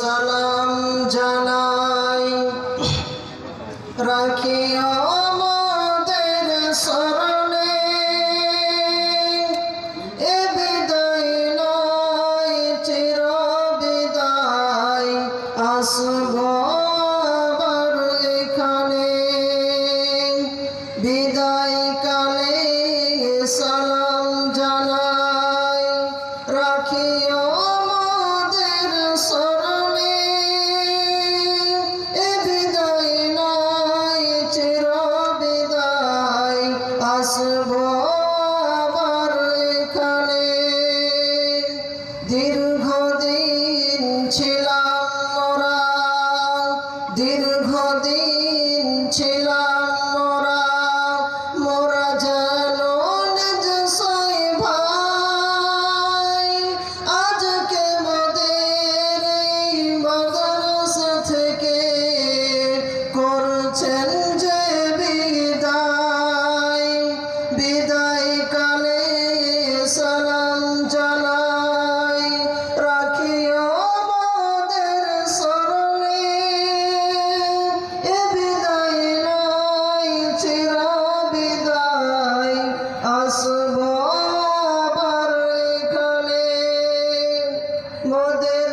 সালাম জানাই রাখিও মোদের স্মরণে এ বিদায় নয় চির বিদায় আসব আবার এখানে বিদায় কালে সালাম জানাই রাখিও মোদের স্মরণে এ বিদায় নয় চির বিদায় আসব আবার এখানে দীর্ঘদিন ছিলাম মোরা দীর্ঘদিন ছিলাম মোরা যেন নিজ সই ভাই আজকে মোদের এই মাদ্রাসা থেকে করছেন যে বিদায় বিদায় কালে সালাম জানাই রাখিও মোদের স্মরণে এ বিদায় নয় চির বিদায় আসব আবার এখানে মোদের